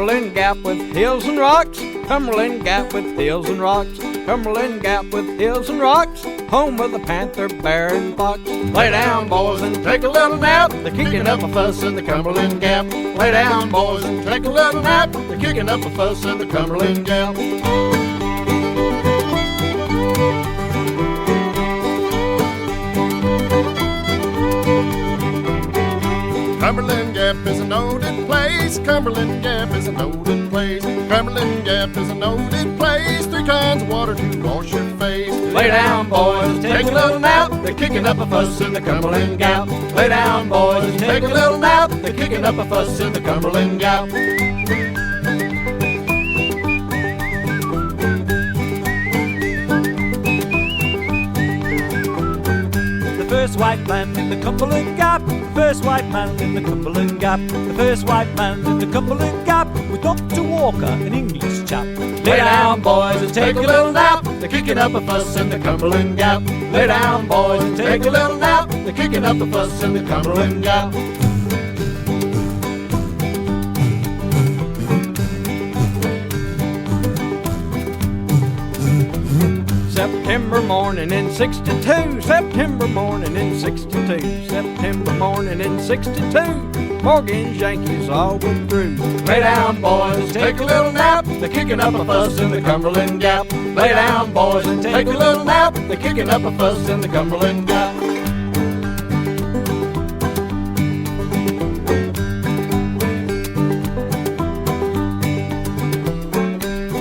Cumberland Gap with hills and rocks, Cumberland Gap with hills and rocks, Cumberland Gap with hills and rocks, home of the panther, bear, and fox. Lay down, boys, and take a little nap. They're kicking up a fuss in the Cumberland Gap. Lay down, boys, and take a little nap. They're kicking up a fuss in the Cumberland Gap. Cumberland Gap is a noted place. Cumberland Gap is a noted place. Cumberland Gap is a noted place. 3 kinds of water to wash your face. Lay down, boys, take a little nap. They're kicking up a fuss in the Cumberland Gap. Lay down, boys, take a little nap. They're kicking up a fuss in the Cumberland Gap. First white man in the Cumberland Gap, the first white man in the Cumberland Gap, the first white man in the Cumberland Gap, with Dr. Walker, an English chap. Lay down, boys, and take a little nap. They're kicking up a fuss in the Cumberland Gap. Lay down, boys, and take a little nap. They're kicking up a fuss in the Cumberland Gap. September morning in 62, September morning in 62, September morning in 62, Morgan's Yankees all went through. Lay down, boys, take a little nap. They're kicking up a fuss in the Cumberland Gap. Lay down, boys, and take a little nap. They're kicking up a fuss in the Cumberland Gap.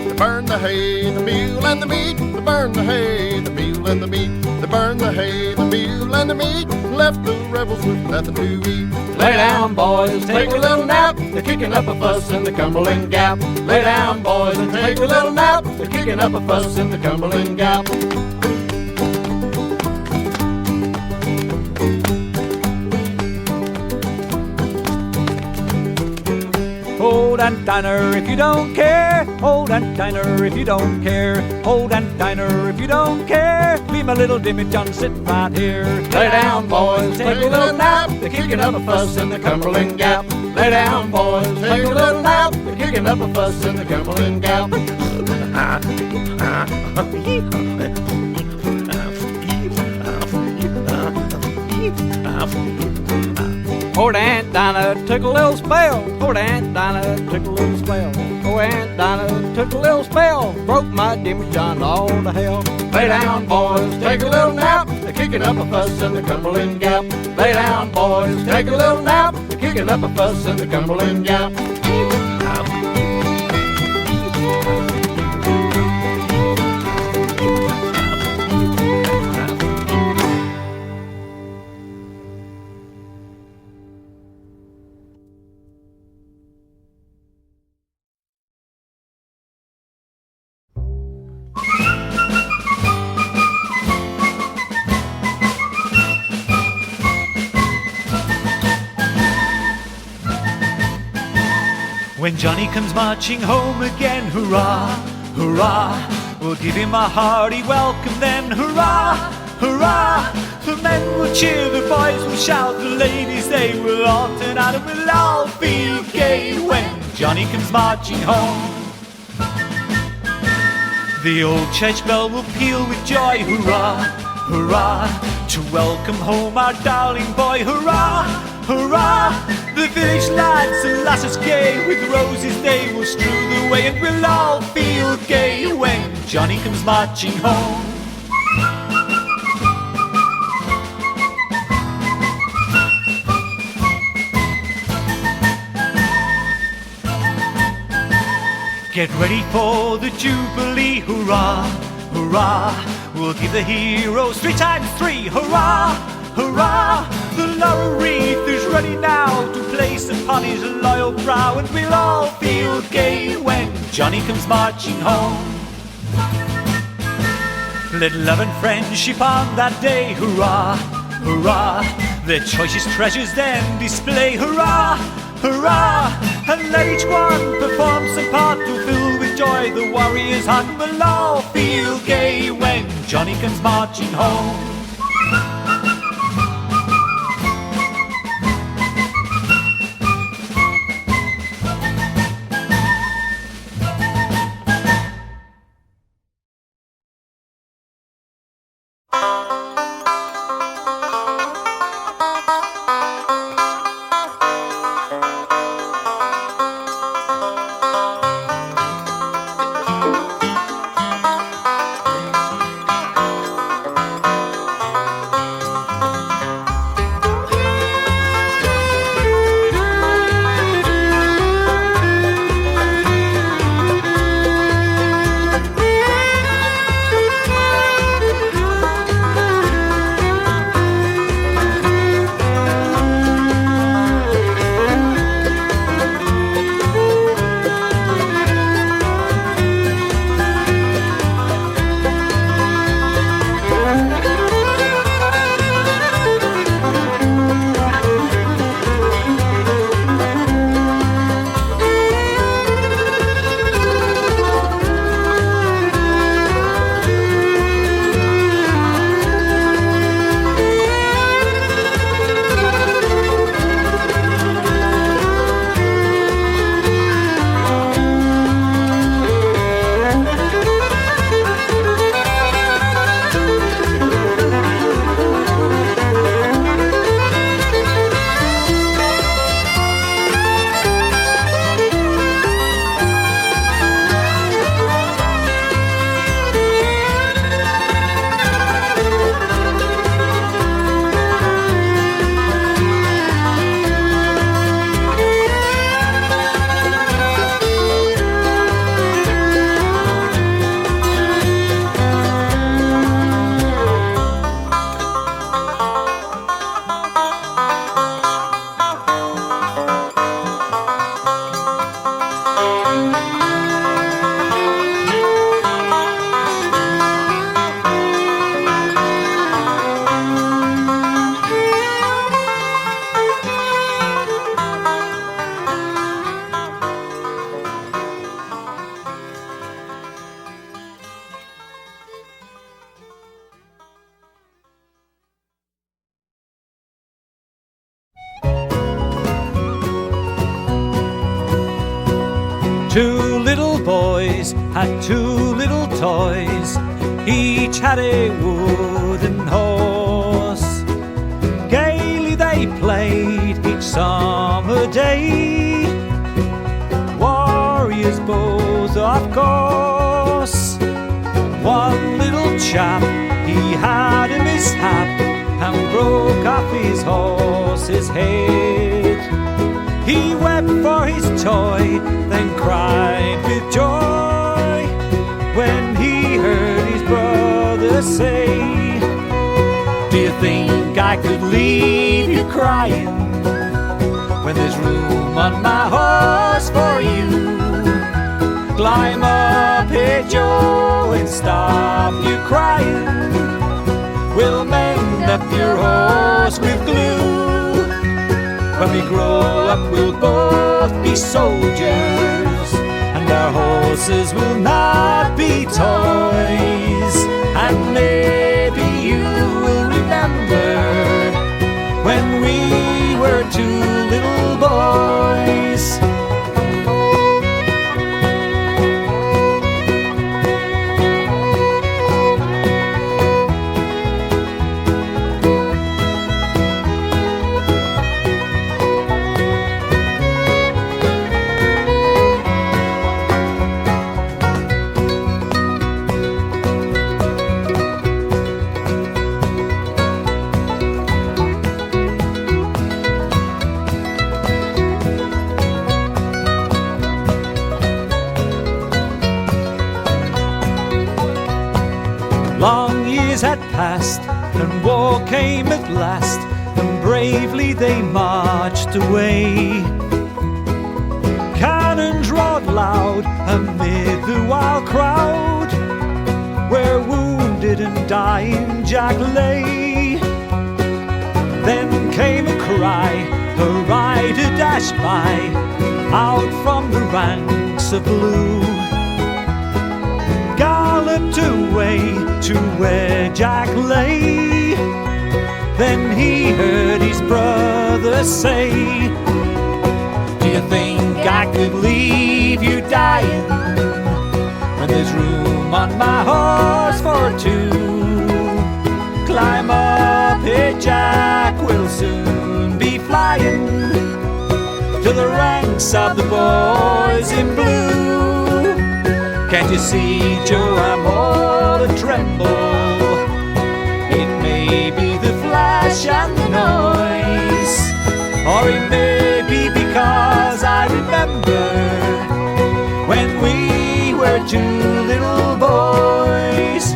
They burn the hay, the meal, and the meat. They burn the hay, the meal, and the meat. They burn the hay, the meal, and the meat. Left the rebels with nothing to eat. Lay down, boys, and take a little nap. They're kicking up a fuss in the Cumberland Gap. Lay down, boys, and take a little nap. They're kicking up a fuss in the Cumberland Gap. Hold and diner if you don't care. Hold and diner if you don't care. Hold and diner if you don't care. Leave my little Dimmy John sitting right here. Lay down, boys, take a little nap. They're kicking up a fuss in the Cumberland Gap. Lay down, boys, take a little nap. They're kicking up a fuss in the Cumberland Gap. Poor Aunt Dinah took a little spell. Poor Aunt Dinah took a little spell. Poor Aunt Dinah took a little spell. Broke my Dimmy John all to hell. Lay down, boys, take a little nap. They're kicking up a fuss in the Cumberland Gap. Lay down, boys, take a little nap. They're kicking up a fuss in the Cumberland Gap. When Johnny comes marching home again, hurrah, hurrah, we'll give him a hearty welcome then, hurrah, hurrah. The men will cheer, the boys will shout, the ladies they will all turn out and we'll all feel gay when Johnny comes marching home. The old church bell will peal with joy, hurrah, hurrah, to welcome home our darling boy, hurrah, hurrah. The village lads and lasses gay, with roses they will strew the way, and we'll all feel gay when Johnny comes marching home. Get ready for the Jubilee, hurrah, hurrah. We'll give the heroes 3 times 3, hurrah, hurrah. The laurel wreath is ready now to place upon his loyal brow, and we'll all feel gay when Johnny comes marching home. Let love and friendship on that day, hurrah, hurrah. Their choicest treasures then display, hurrah, hurrah. And let each one perform some part to fill with joy the warrior's heart. We'll all feel gay when Johnny comes marching home. Two little boys had two little toys, each had a wooden horse. Gaily they played each summer day, warriors both of course. One little chap, he had a mishap and broke off his horse's head. He wept for his toy, then cried with joy when he heard his brother say, "Do you think I could leave you crying when there's room on my horse for you? Climb up here, Joe, and stop you crying. We'll mend up your horse with glue. When we grow up, we'll both be soldiers, and our horses will not be toys. And maybe you will remember when we were two little boys." Long years had passed, and war came at last, and bravely they marched away. Cannons roared loud amid the wild crowd, where wounded and dying Jack lay. Then came a cry, a rider dashed by, out from the ranks of blue. Galloped away to where Jack lay. Then he heard his brother say, "Do you think I could leave you dying when there's room on my horse for two? Climb up here, Jack, we'll soon be flying to the ranks of the boys in blue. Can't you see, Joe, I'm all a tremble? It may be the flash and the noise, or it may be because I remember when we were two little boys."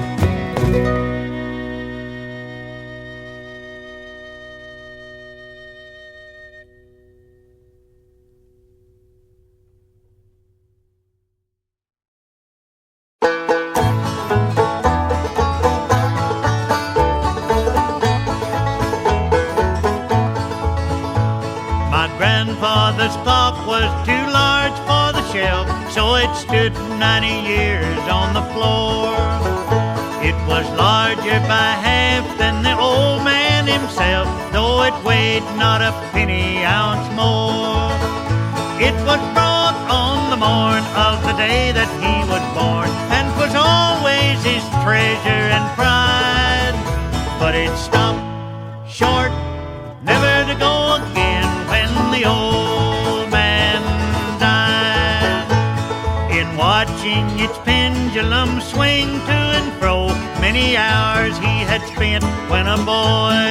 Grandfather's clock was too large for the shelf, so it stood 90 years on the floor. It was larger by half than the old man himself, though it weighed not a penny ounce more. It was brought on the morn of the day that he was born, and was always his treasure and pride. But it stopped short, never to go again, when the old man died. In watching its pendulum swing to and fro, many hours he had spent when a boy.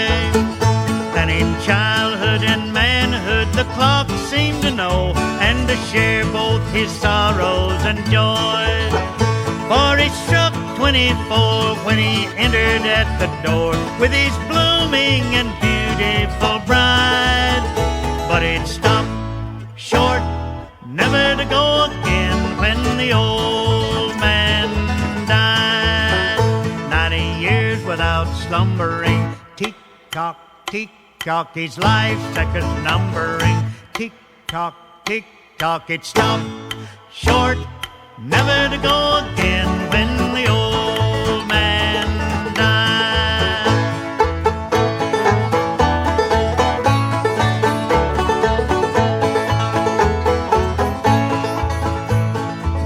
And in childhood and manhood the clock seemed to know, and to share both his sorrows and joys. For he struck 24 when he entered at the door, with his blooming and beautiful bride. But it stopped short, never to go again, when the old man died. 90 years without slumbering, tick-tock, tick-tock, his life's seconds numbering. Tick-tock, tick-tock, it stopped short, never to go again, when the old man died.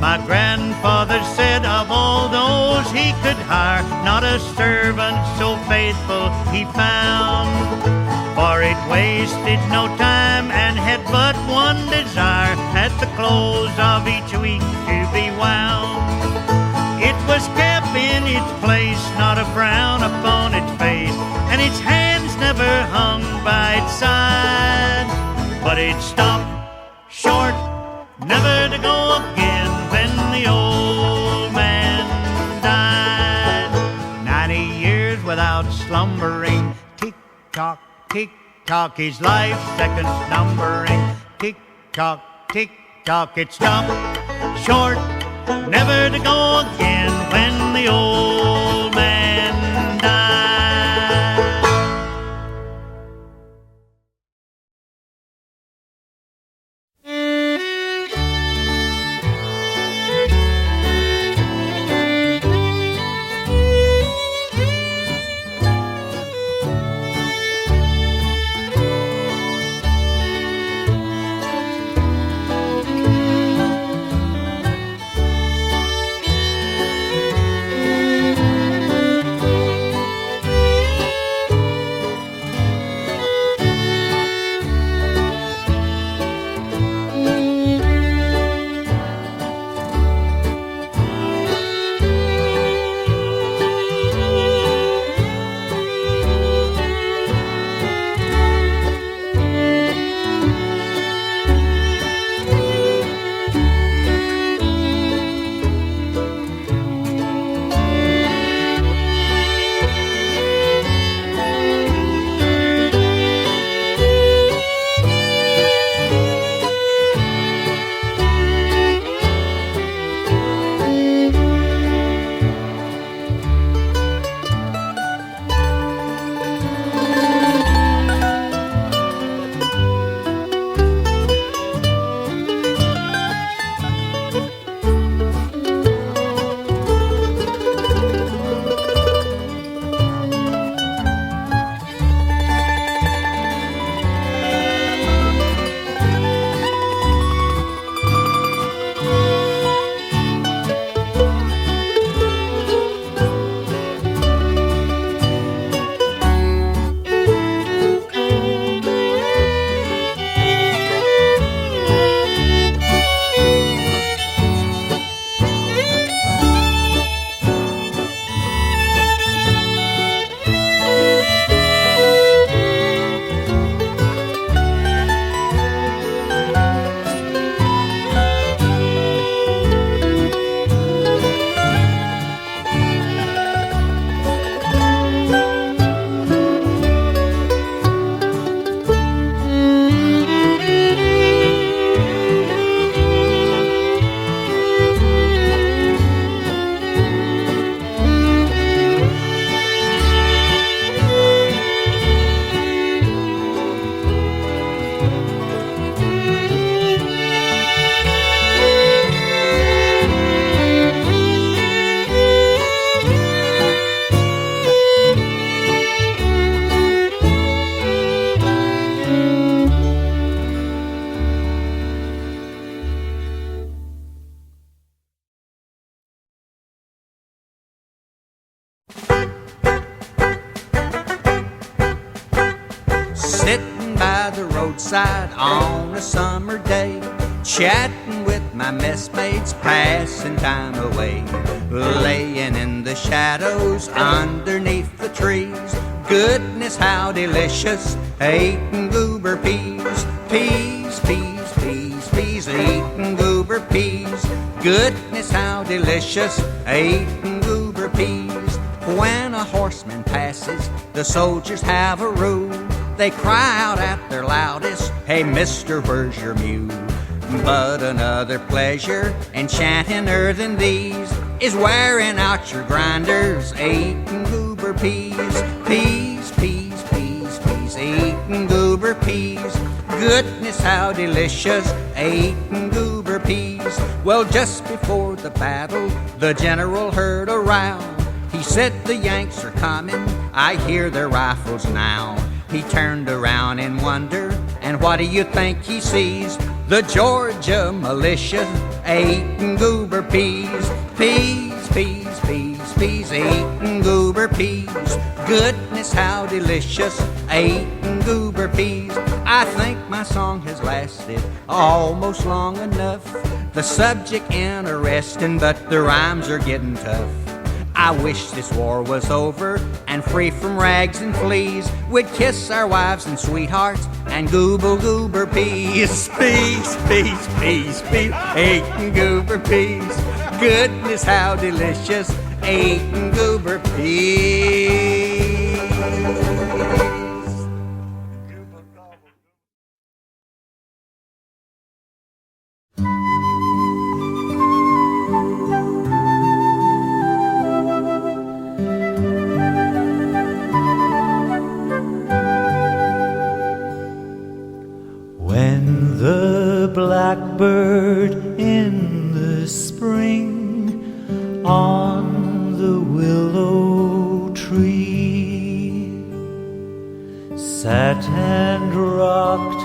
My grandfather said of all those he could hire, not a servant so faithful he found. For it wasted no time and had but one desire, at the close of each week to be wound. It was kept in its place, not a frown upon its face, and its hands never hung by its side. But it stopped short, never to go again, when the old man died. 90 years without slumbering, tick-tock, tick-tock, his life seconds numbering, tick-tock, tick-tock, it stopped short, never to go again, when the old man died. Sitting by the roadside on a summer day, chatting with my messmates, passing time away, laying in the shadows underneath the trees. Goodness, how delicious, eating goober peas. Peas, peas, peas, peas, eating goober peas. Goodness, how delicious, eating goober peas. When a horseman passes, the soldiers have a rule. They cry out at their loudest, "Hey, mister, where's your mule?" But another pleasure enchanting than these is wearing out your grinders, eating goober peas. Peas, peas, peas, peas, eating goober peas. Goodness, how delicious, eating goober peas. Well, just before the battle, the general heard a row. He said, "The Yanks are coming, I hear their rifles now." He turned around in wonder, and what do you think he sees? The Georgia militia eating goober goober peas, peas, peas, peas, peas, eating goober peas. Goodness, how delicious, eating goober peas. I think my song has lasted almost long enough. The subject interesting, but the rhymes are getting tough. I wish this war was over and free from rags and fleas. We'd kiss our wives and sweethearts and goober peas. Peas, peas, peas, peas, eating goober peas. Goodness, how delicious, eating goober peas. When the blackbird in the spring on the willow tree sat and rocked,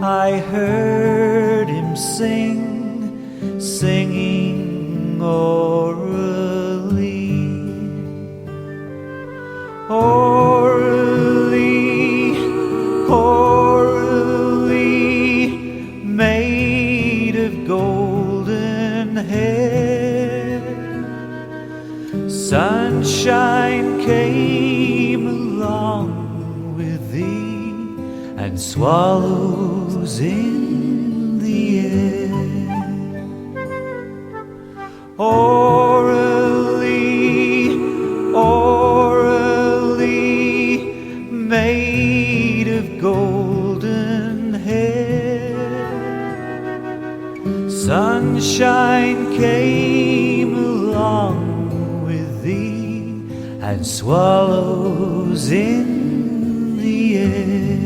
I heard him sing, singing orally, orally, orally, made of golden hair. Sunshine came along with thee, and swallows in the air. Orally, orally, made of golden hair. Sunshine came along with thee, and swallows in the air.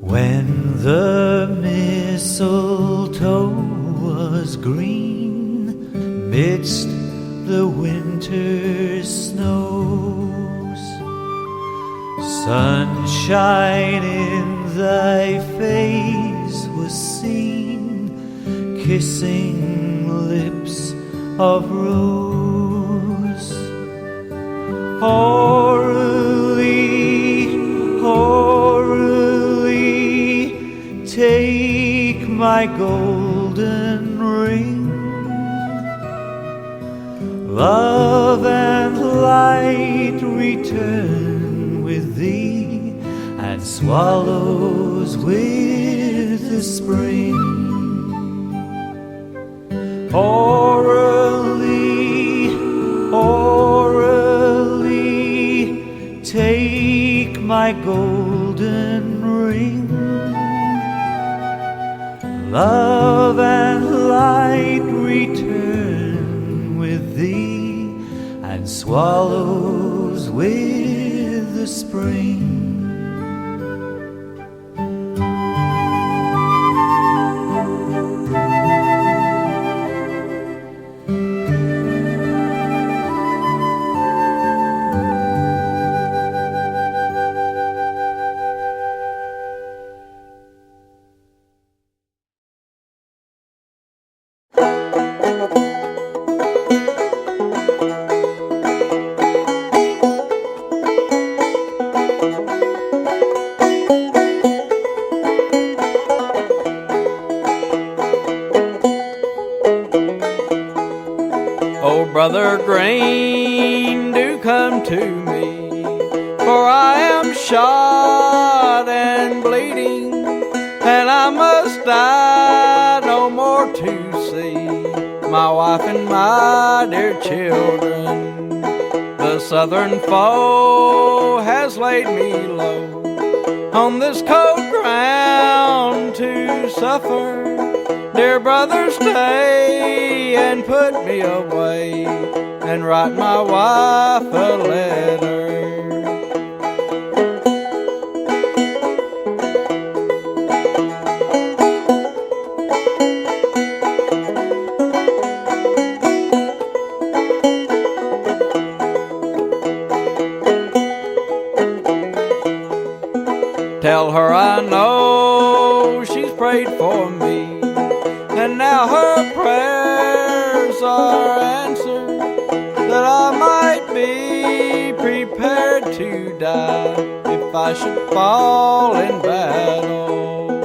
When the mistletoe was green midst the winter snows, sunshine in thy face was seen, kissing lips of rose. Orally, orally, take my golden ring. Love and light return with thee, and swallows with the spring. Orally, orally, take my golden ring. Love and light return with thee, and swallows with the spring. Brother Grain, do come to me, for I am shot and bleeding, and I must die no more to see my wife and my dear children. The southern foe has laid me low on this cold ground to suffer. Dear brother, stay and put me away, and write my wife a letter. tell her I know she's prayed for me, and now her prayers are answered, that I might be prepared to die if I should fall in battle.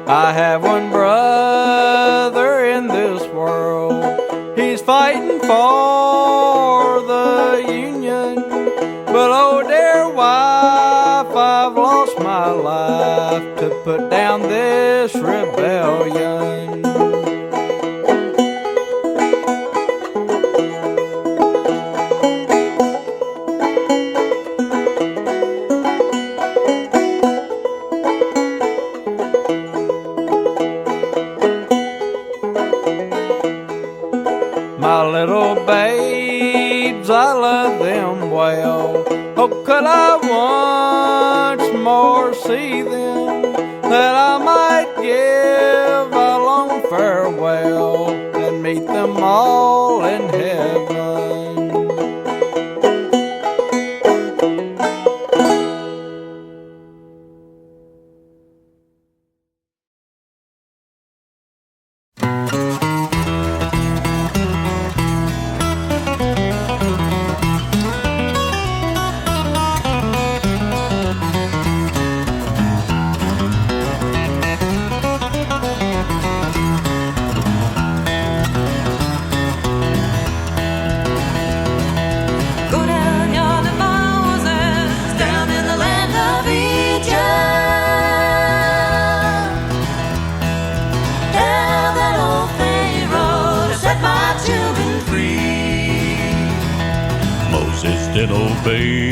I have one brother in this world, he's fighting for the Union, but oh dear wife, I've lost my life to put down this rebellion. My little babes, I love them well. Oh, could I once more see them, that I might give a long farewell and meet them all in heaven. Did obey.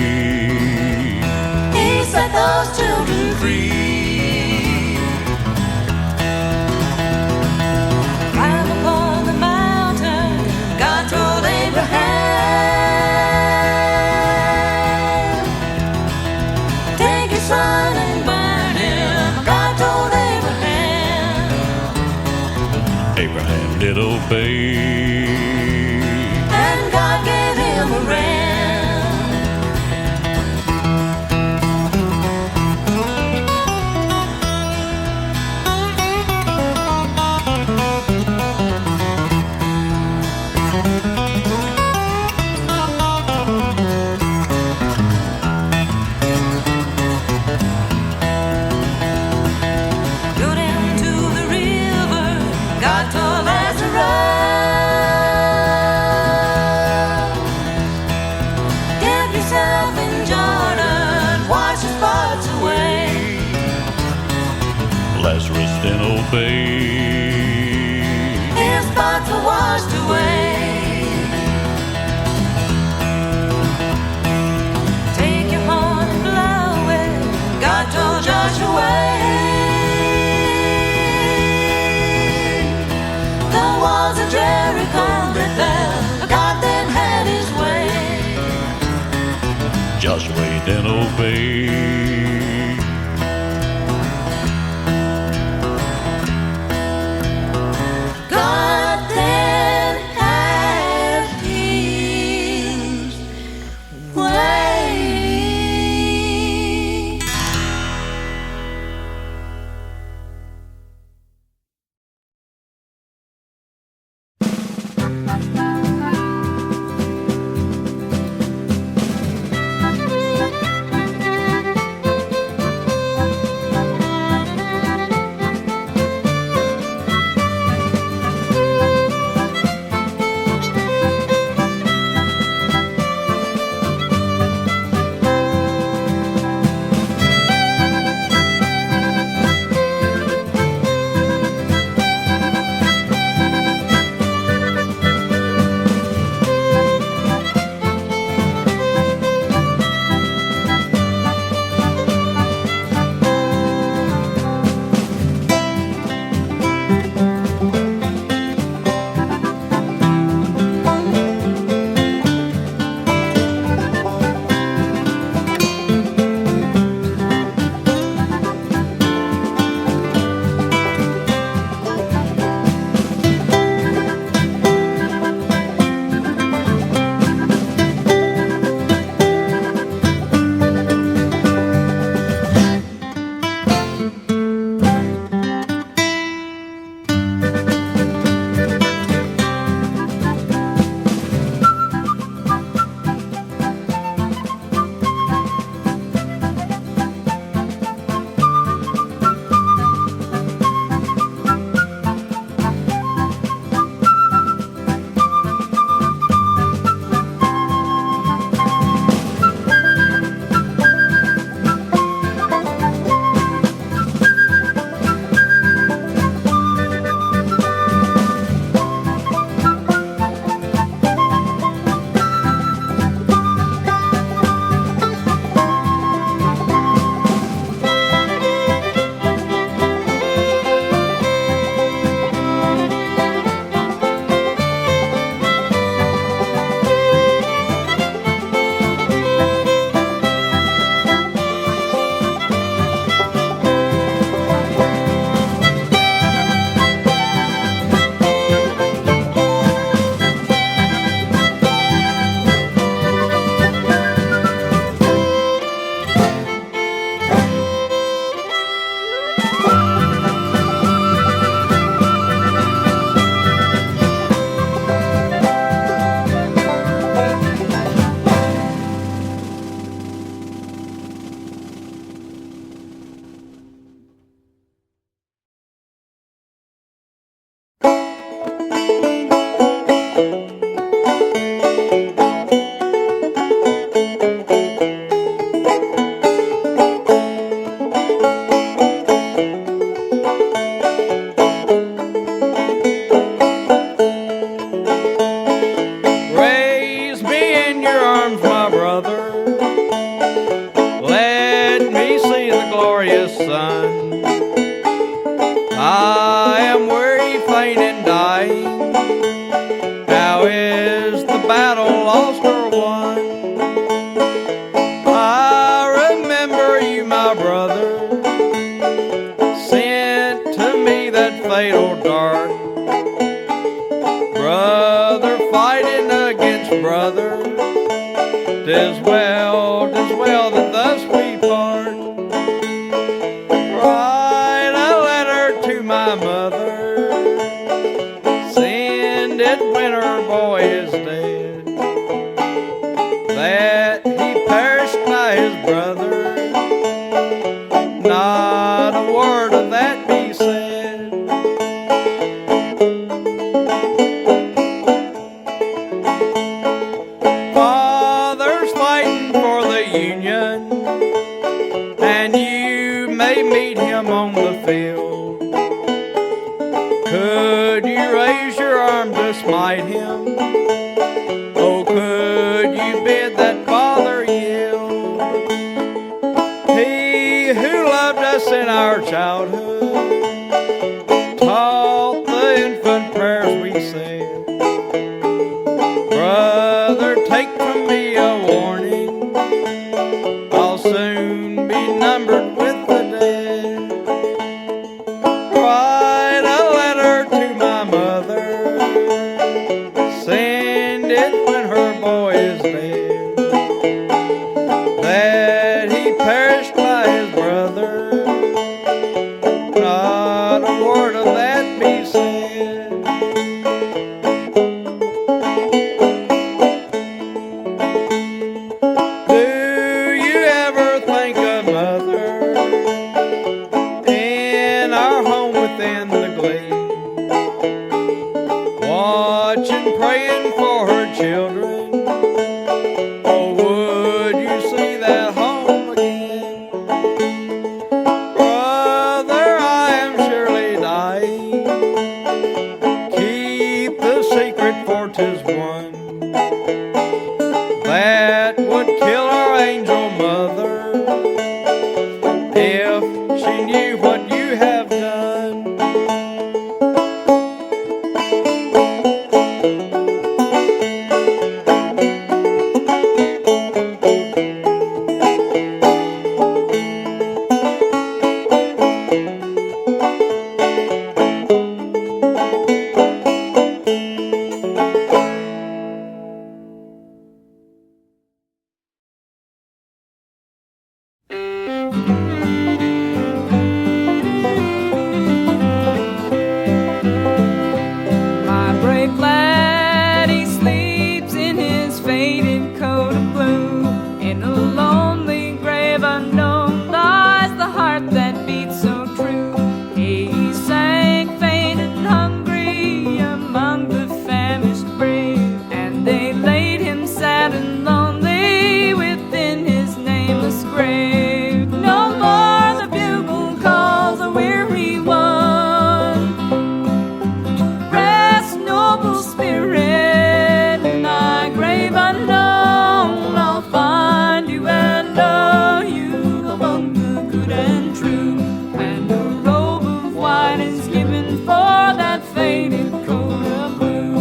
He set those children free. Climb upon the mountain, God told Abraham. Take your son and burn him, God told Abraham. Abraham did obey. And God gave him a ram. Lazarus did obey. His thoughts were washed away. Take your horn and blow it, God told Joshua. The walls of Jericho that fell, God then had his way. Joshua did obey. battle lost or won. I remember you, my brother, sent to me that fatal dart. Brother fighting against brother, 'tis well that thus we part. Write a letter to my mother, send it when her boy is dead, that he perished by his brother, not a word of that be said. Father's fighting for the Union, and you may meet him on the field. Could you raise your arm to smite him? Oh, could you bid that father yield? He who loved us in our childhood, taught the infant prayers we said. Brother, take from me a warning, I'll soon be numbered with the dead. Write a letter to my mother, send it when her boy is dead, that he perished by his brother, not a word of that be said. Do you ever think of mother in our home within the glade, watching, praying for her children? Oh, would you see that home again? Brother, I am surely dying, keep the secret, for 'tis one that would kill our angel mother if she knew what you have done. My brave lad, he sleeps in his faded coat of blue. In a lonely grave unknown lies the heart that beats so true. He sank fainted and hungry among the famished brave, and they laid him sad and lonely within his nameless grave. No more the bugle calls a weary one. Rest, noble spirit, in thy grave unknown. I'll find you and know you among the good and true. And a robe of white is given for that faded coat of blue.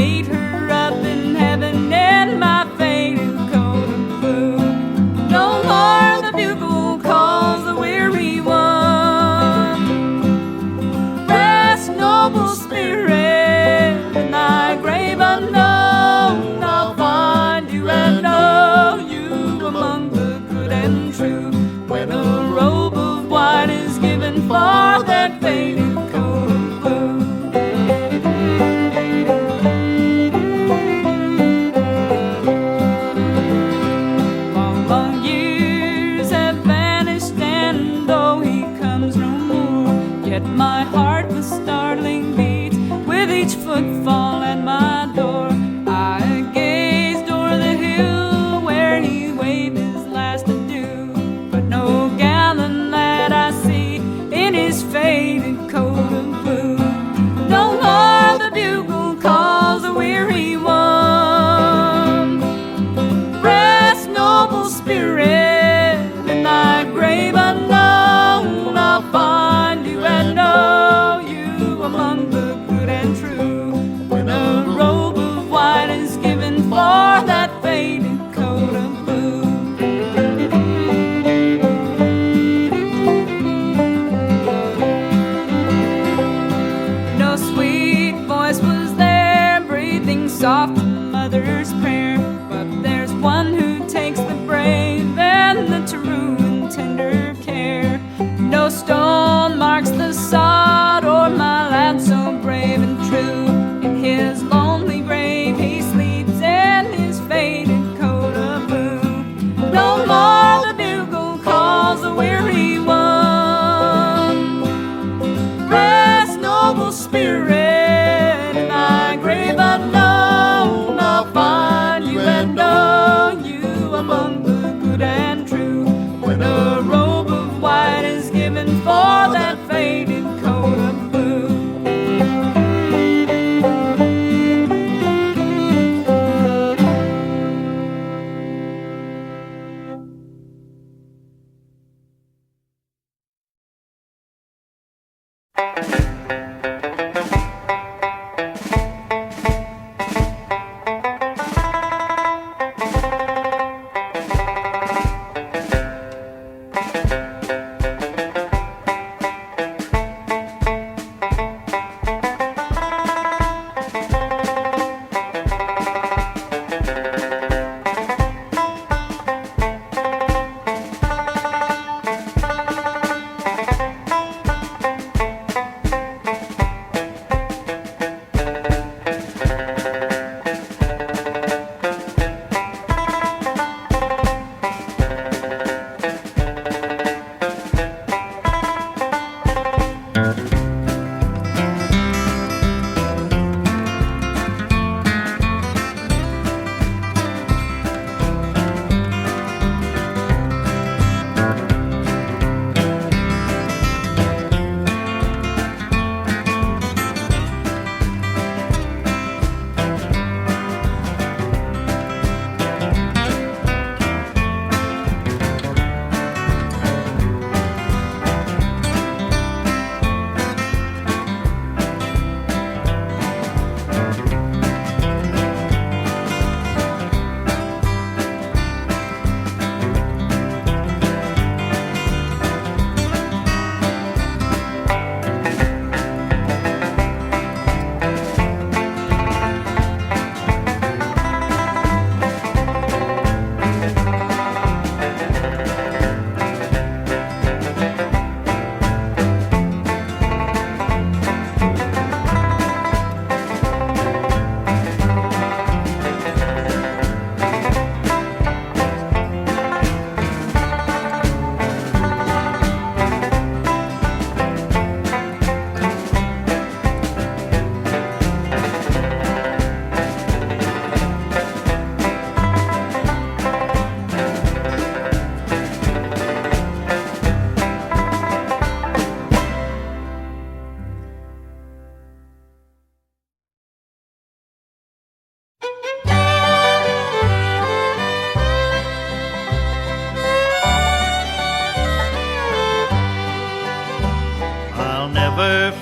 meet her up in heaven in my faded coat of blue. No more the bugle calls the weary one. Rest, noble spirit, in thy grave unknown. I'll find you and know you among the good and true. When a robe of white is given for that faded coat of blue. Long, long years have vanished, and though he comes no more, yet my heart with startling beats with each footfall at my door. I gazed o'er the hill where he waved his last adieu, but no gallant lad I see in his faded coat of blue. No more the bugle calls a weary one. Rest, noble spirit, in thy grave unknown. I'll find you and know you among the good and true. When a robe of white is given for that faded coat of blue. No sweet voice was there breathing soft a mother's prayer, but there's one who takes the brave and the true in tender care. No stone marks the sod or my lad so brave and true. In his lonely grave he sleeps in his faded coat of blue. No more the bugle calls a weary one. Rest, noble spirit, in thy grave unknown. I'll find you and know you among the good and true. When a robe of white is given for that faded coat of blue.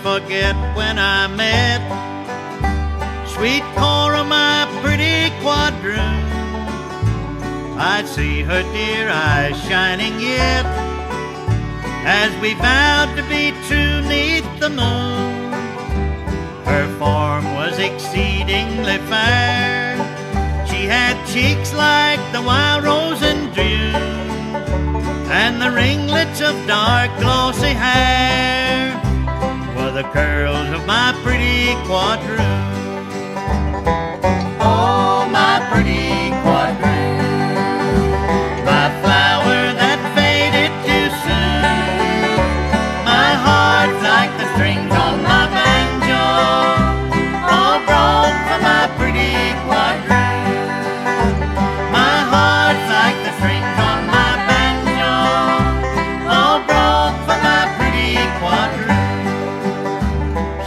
forget when I met sweet Cora, my pretty Quadroon. I see her dear eyes shining yet, as we vowed to be true 'neath the moon. Her form was exceedingly fair. She had cheeks like the wild rose in June, and the ringlets of dark glossy hair were the curls of my pretty Quadroon. Oh, my pretty Quadroon, my flower that faded too soon. My heart's like the strings on my banjo, all broke for my pretty Quadroon. My heart's like the strings on my banjo, all broke for my pretty Quadroon.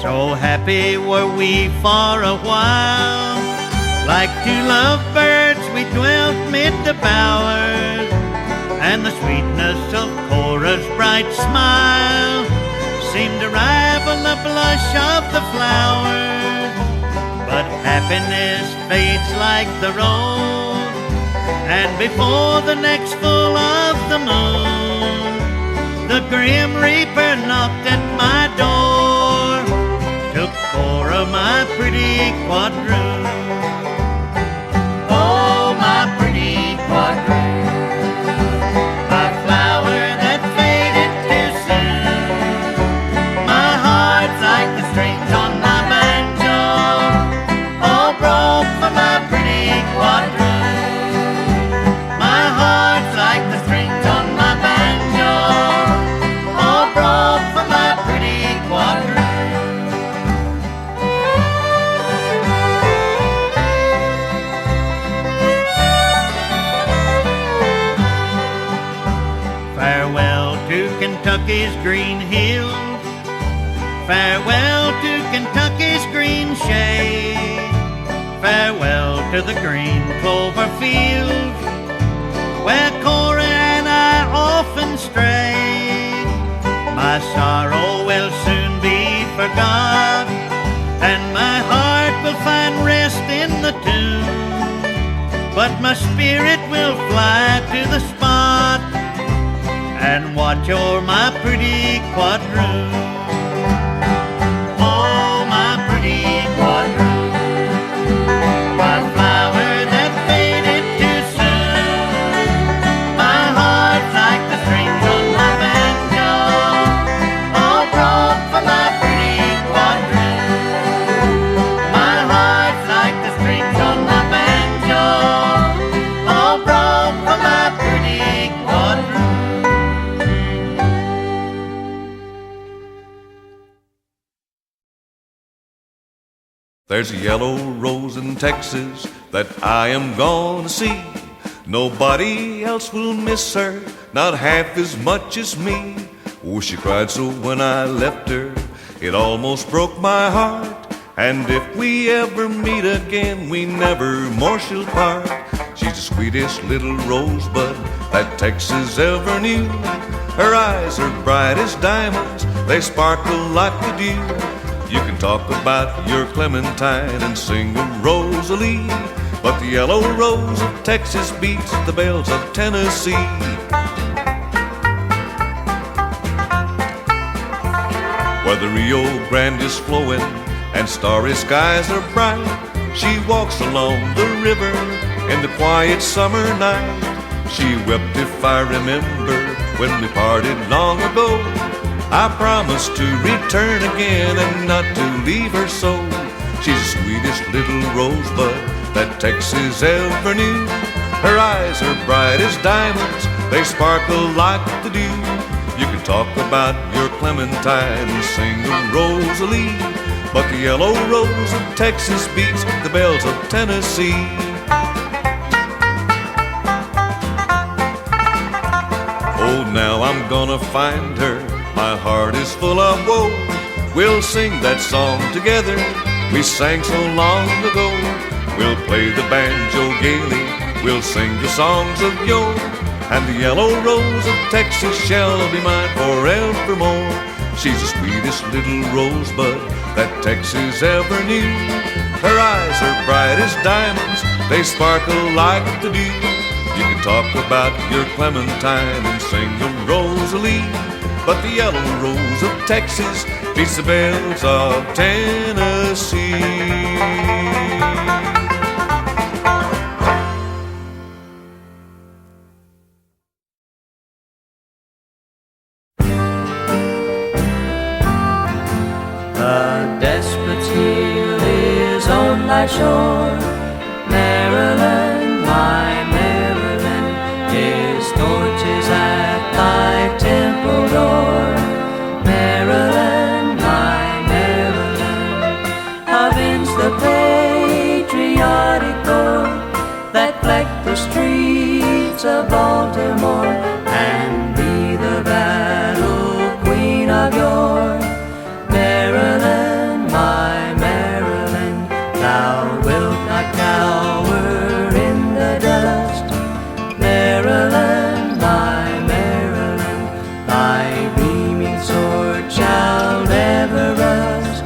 So happy were we for a while, like two lovebirds we dwelt mid the bowers, and the sweetness of Cora's bright smile seemed to rival the blush of the flowers. But happiness fades like the rose, and before the next full of the moon, the grim reaper knocked at my door, took Cora, my pretty Quadroon. Oh, my pretty Quadroon, my flower that faded too soon. My heart's like the strings on my banjo, all broke for my pretty Quadroon. My heart's like the strings on my banjo, all broke for my pretty Quadroon. Farewell to Kentucky's green hills, farewell to Kentucky's green shade, farewell to the green clover fields, where Cora and I often strayed. My sorrow will soon be forgot, and my heart will find rest in the tune, but my spirit will fly to the spot and watch o'er my pretty Quadroon. Oh, my pretty Quadroon, my flower that faded too soon. My heart's like the strings on my banjo, all broke for my pretty Quadroon. My heart's like the strings on my banjo, all broke for my pretty Quadroon. There's a yellow rose in Texas that I am gonna see. Nobody else will miss her, not half as much as me. Oh, she cried so when I left her, it almost broke my heart. And if we ever meet again, we never more shall part. She's the sweetest little rosebud that Texas ever knew. Her eyes are bright as diamonds, they sparkle like the dew. You can talk about your Clementine and sing a Rosalie, but the yellow rose of Texas beats the bells of Tennessee. Where the Rio Grande is flowing and starry skies are bright, she walks along the river in the quiet summer night. She wept if I remember when we parted long ago. I promised to return again and not to leave her so. She's the sweetest little rosebud that Texas ever knew. Her eyes are bright as diamonds, they sparkle like the dew. You can talk about your Clementine and sing a Rosalie, but the yellow rose of Texas beats the bells of Tennessee. Oh, now I'm gonna find her, my heart is full of woe. We'll sing that song together we sang so long ago. We'll play the banjo gaily, we'll sing the songs of yore, and the yellow rose of Texas shall be mine forevermore. She's the sweetest little rosebud that Texas ever knew. Her eyes are bright as diamonds, they sparkle like the dew. You can talk about your clementine and sing of Rosalie, but the yellow rose of Texas beats the bells of Tennessee. Shore, Maryland, my Maryland, his torches at thy temple door. Maryland, my Maryland, evince the patriotic roar that fleck the streets of Baltimore, and be the battle queen of yore. Maryland, my Maryland, thou wilt not cower in the dust. Maryland, my Maryland, thy beaming sword shall never rust.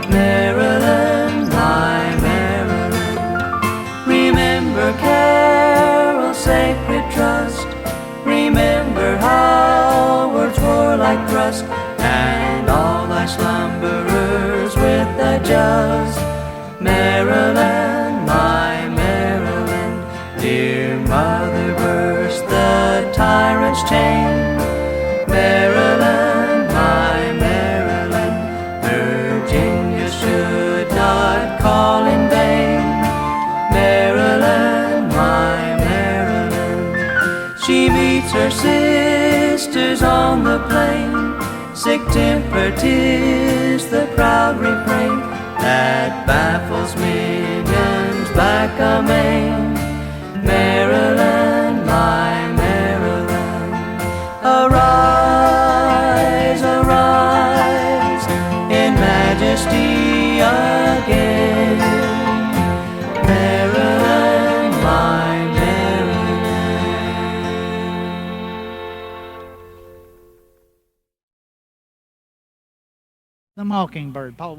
Maryland, my Maryland, remember Carroll's sacred trust. Remember Howard's warlike thrust, and all thy slumberers with the just. Maryland, my Maryland, dear mother, burst the tyrant's chain. Maryland, my Maryland, Virginia should not call in vain. Maryland, my Maryland, she meets her sisters on the plain. Sick temper, 'tis the proud refrain that baffles minions back amain. Maryland, my Maryland, arise, arise in majesty again. Maryland, my Maryland. The Mockingbird, Paul.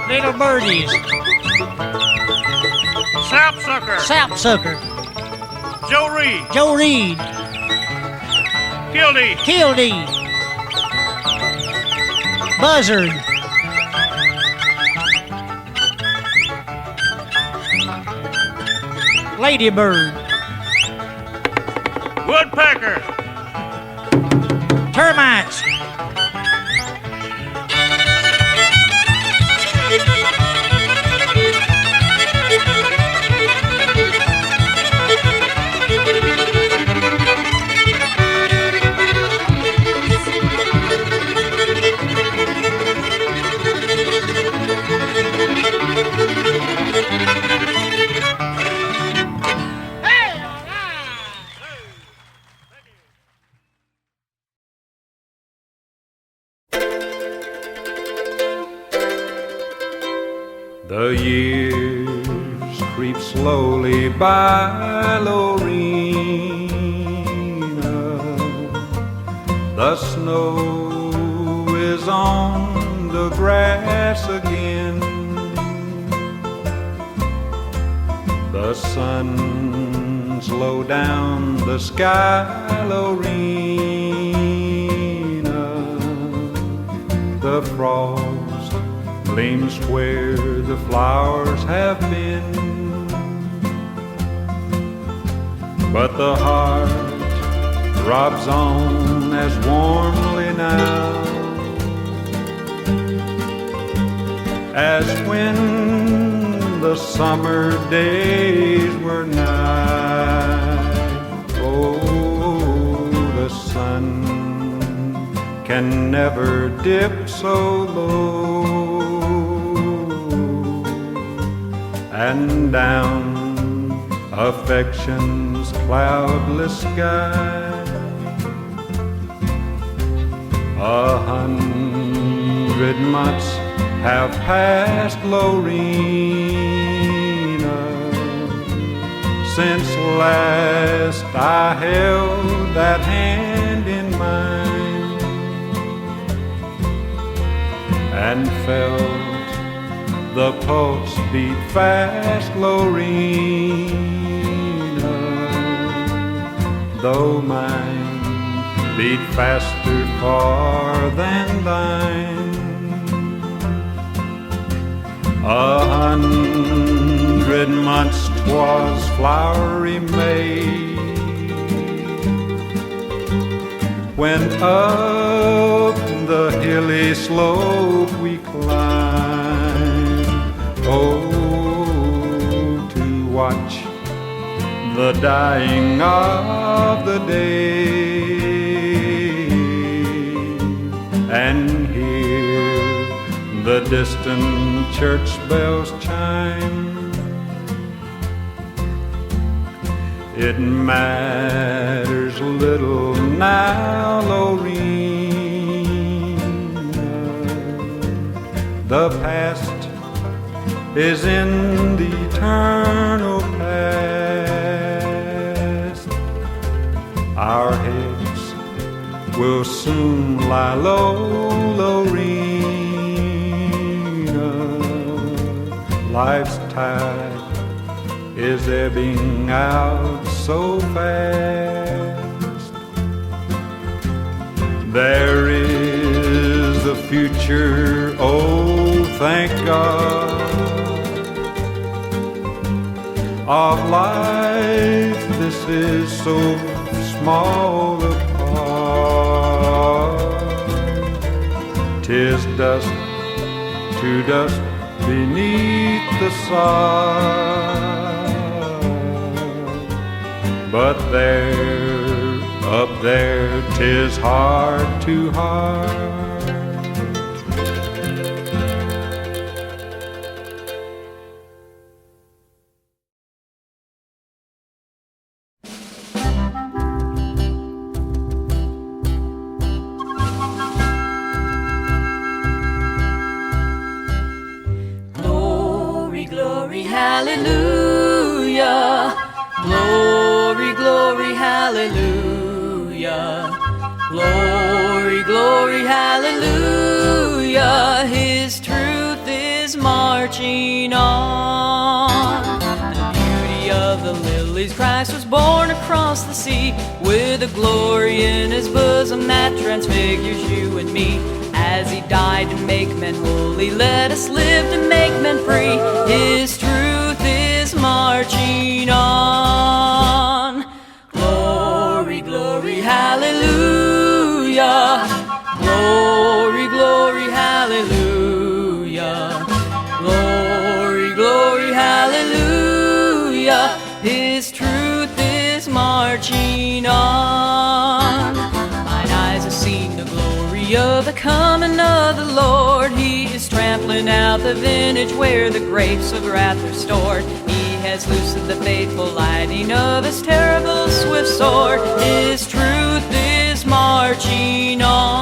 Little birdies. Saps Sapsucker. Joe Reed. Joe Reed. Kildee. Buzzard. Ladybird. Woodpecker. Termites. The years creep slowly by, Lorena. The snow is on the grass again. The sun's low down the sky, Lorena. The frost gleams where the flowers have been, but the heart throbs on as warmly now as when the summer days were nigh. Oh, the sun can never dip so low, and down affection's cloudless sky 100 months have passed, Lorena, since last I held that hand in mine and felt the pulse beat fast, Lorena, though mine beat faster far than thine. 100 months 'twas flowery May, when up the hilly slope we climbed, oh, to watch the dying of the day and hear the distant church bells chime. It matters little now, Lorena, the past is in the eternal past. Our heads will soon lie low, Lorena. Life's tide is ebbing out so fast. There is a future, oh, thank God, of life. This is so small a part. 'Tis dust to dust beneath the sod, but there, up there, 'tis heart to heart. Hallelujah, glory, glory, hallelujah, glory, glory, hallelujah, His truth is marching on. The beauty believes Christ was born across the sea, with a glory in his bosom that transfigures you and me. As he died to make men holy, let us live to make men free. His truth is marching on. Glory, glory, hallelujah. Glory, glory, hallelujah. Glory, glory, hallelujah. His truth is marching on. Mine eyes have seen the glory of the coming of the Lord. He is trampling out the vintage where the grapes of wrath are stored. He has loosed the fateful lightning of his terrible swift sword. His truth is marching on.